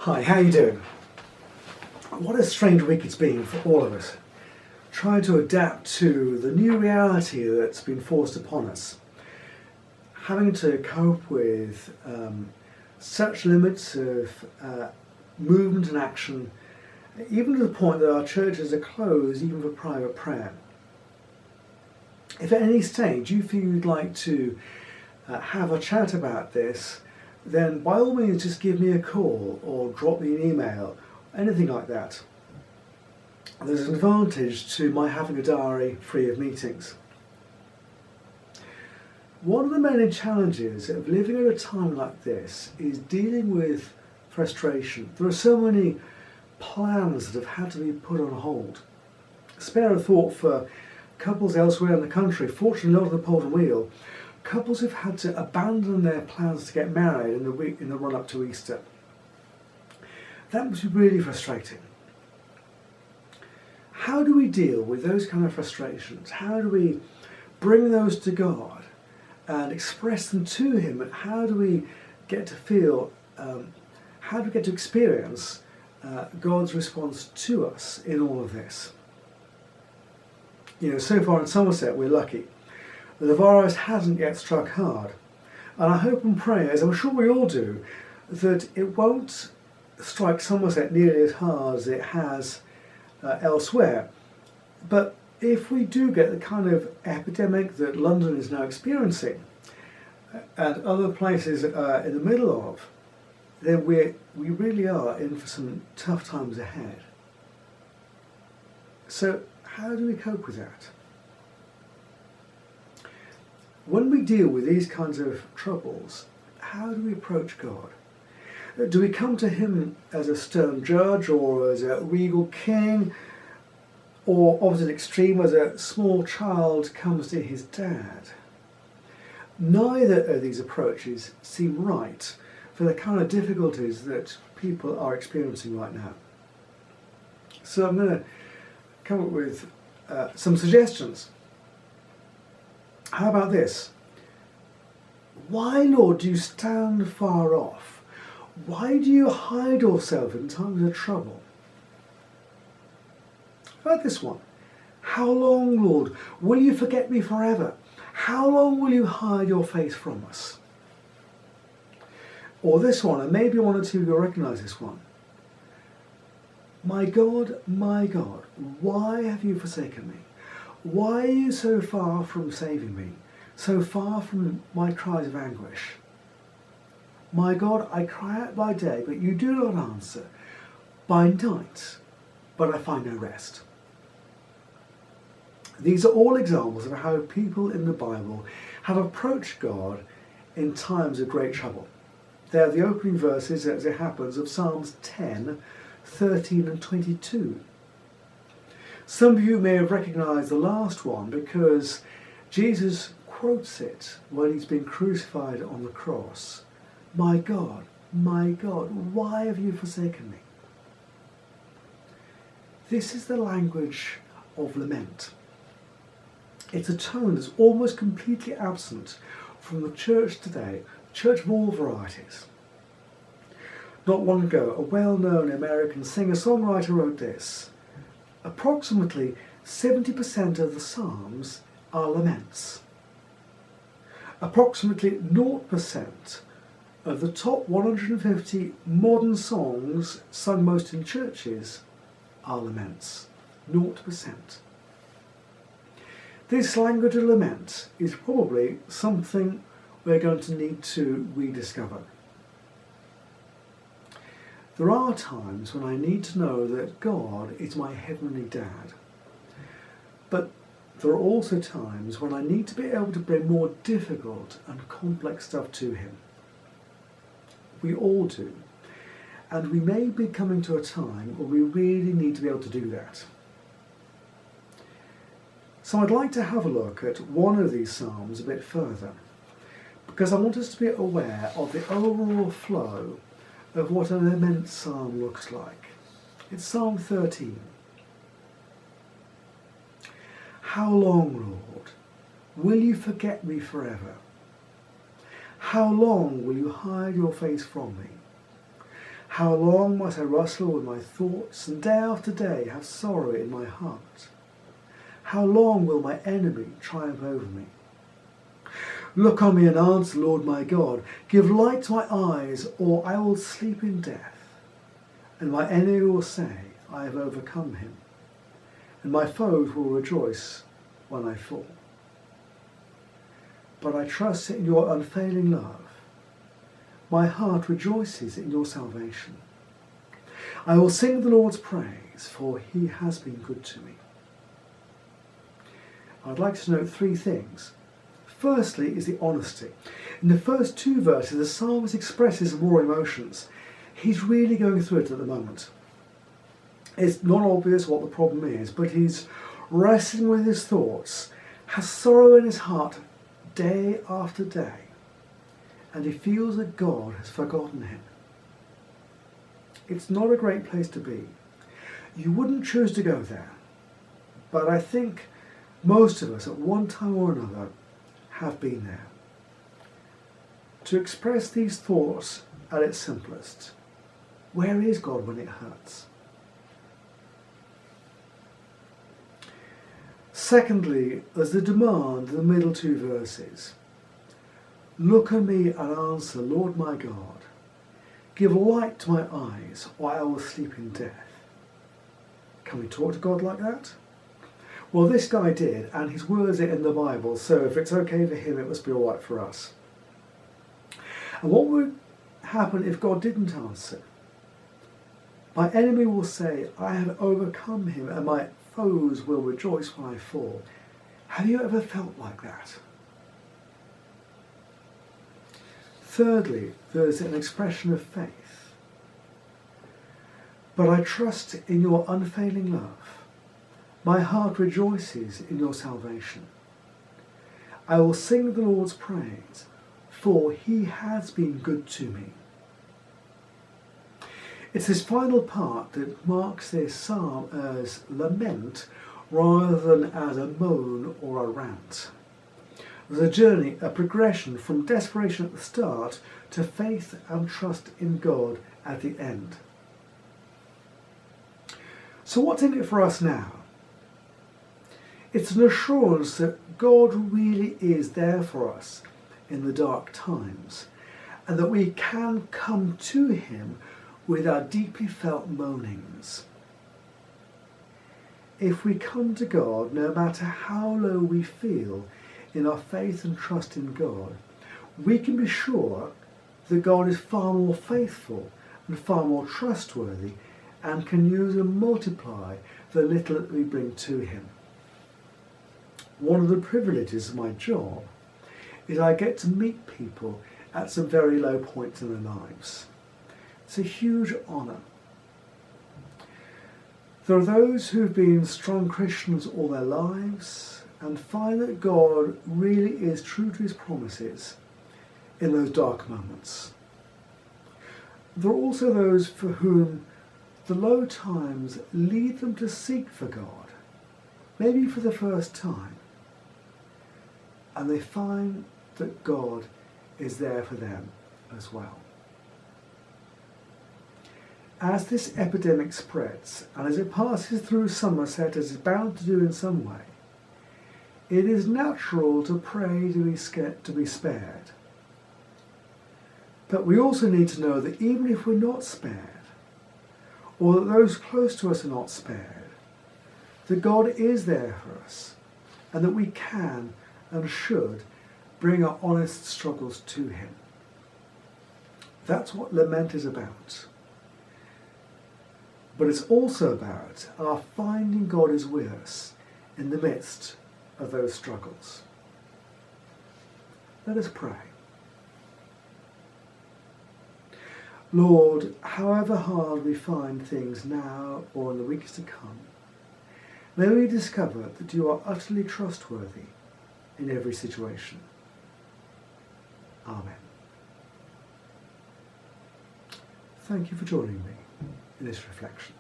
Hi, how you doing? What a strange week it's been for all of us, trying to adapt to the new reality that's been forced upon us. Having to cope with such limits of movement and action, even to the point that our churches are closed even for private prayer. If at any stage you feel you'd like to have a chat about this, then by all means just give me a call or drop me an email, anything like that. There's an advantage to my having a diary free of meetings. One of the many challenges of living at a time like this is dealing with frustration. There are so many plans that have had to be put on hold. Spare a thought for couples elsewhere in the country, fortunately not on the Polden Wheel, couples who've had to abandon their plans to get married in the run-up to Easter. That must be really frustrating. How do we deal with those kind of frustrations? How do we bring those to God and express them to Him? And how do we get to feel, how do we get to experience God's response to us in all of this? You know, so far in Somerset we're lucky. The virus hasn't yet struck hard. And I hope and pray, as I'm sure we all do, that it won't strike Somerset nearly as hard as it has elsewhere. But if we do get the kind of epidemic that London is now experiencing, and other places in the middle of, then we really are in for some tough times ahead. So how do we cope with that? When we deal with these kinds of troubles, how do we approach God? Do we come to Him as a stern judge or as a regal king, or opposite extreme as a small child comes to his dad? Neither of these approaches seem right for the kind of difficulties that people are experiencing right now. So I'm going to come up with some suggestions. How about this? Why, Lord, do you stand far off? Why do you hide yourself in times of trouble? How about this one? How long, Lord, will you forget me forever? How long will you hide your face from us? Or this one, and maybe one or two of you will recognise this one. My God, why have you forsaken me? Why are you so far from saving me, so far from my cries of anguish? My God, I cry out by day, but you do not answer. By night, but I find no rest. These are all examples of how people in the Bible have approached God in times of great trouble. They are the opening verses, as it happens, of Psalms 10, 13 and 22. Some of you may have recognised the last one because Jesus quotes it when he's been crucified on the cross. My God, why have you forsaken me? This is the language of lament. It's a tone that's almost completely absent from the church today, church of all varieties. Not long ago, a well-known American singer-songwriter wrote this: approximately 70% of the Psalms are laments. Approximately 0% of the top 150 modern songs sung most in churches are laments. 0%. This language of lament is probably something we're going to need to rediscover. There are times when I need to know that God is my heavenly dad. But there are also times when I need to be able to bring more difficult and complex stuff to Him. We all do. And we may be coming to a time where we really need to be able to do that. So I'd like to have a look at one of these psalms a bit further, because I want us to be aware of the overall flow of what a lament psalm looks like. It's Psalm 13. How long, Lord, will you forget me forever? How long will you hide your face from me? How long must I wrestle with my thoughts and day after day have sorrow in my heart? How long will my enemy triumph over me? Look on me and answer, Lord my God. Give light to my eyes, or I will sleep in death. And my enemy will say, I have overcome him. And my foes will rejoice when I fall. But I trust in your unfailing love. My heart rejoices in your salvation. I will sing the Lord's praise, for he has been good to me. I'd like to note three things. Firstly is the honesty. In the first two verses, the psalmist expresses raw emotions. He's really going through it at the moment. It's not obvious what the problem is, but he's wrestling with his thoughts, has sorrow in his heart day after day, and he feels that God has forgotten him. It's not a great place to be. You wouldn't choose to go there, but I think most of us at one time or another have been there. To express these thoughts at its simplest, where is God when it hurts? Secondly, there's the demand in the middle two verses. Look on me and answer, Lord my God. Give light to my eyes, or I will sleep in death. Can we talk to God like that? Well, this guy did, and his words are in the Bible, so if it's okay for him, it must be all right for us. And what would happen if God didn't answer? My enemy will say, I have overcome him, and my foes will rejoice when I fall. Have you ever felt like that? Thirdly, there's an expression of faith. But I trust in your unfailing love. My heart rejoices in your salvation. I will sing the Lord's praise, for he has been good to me. It's this final part that marks this psalm as lament rather than as a moan or a rant. There's a journey, a progression from desperation at the start to faith and trust in God at the end. So what's in it for us now? It's an assurance that God really is there for us in the dark times, and that we can come to him with our deeply felt moanings. If we come to God, no matter how low we feel in our faith and trust in God, we can be sure that God is far more faithful and far more trustworthy and can use and multiply the little that we bring to him. One of the privileges of my job is I get to meet people at some very low points in their lives. It's a huge honour. There are those who've been strong Christians all their lives and find that God really is true to his promises in those dark moments. There are also those for whom the low times lead them to seek for God, maybe for the first time, and they find that God is there for them as well. As this epidemic spreads, and as it passes through Somerset, as it's bound to do in some way, it is natural to pray to be spared. But we also need to know that even if we're not spared, or that those close to us are not spared, that God is there for us, and that we can and should bring our honest struggles to him. That's what lament is about. But it's also about our finding God is with us in the midst of those struggles. Let us pray. Lord, however hard we find things now or in the weeks to come, may we discover that you are utterly trustworthy in every situation. Amen. Thank you for joining me in this reflection.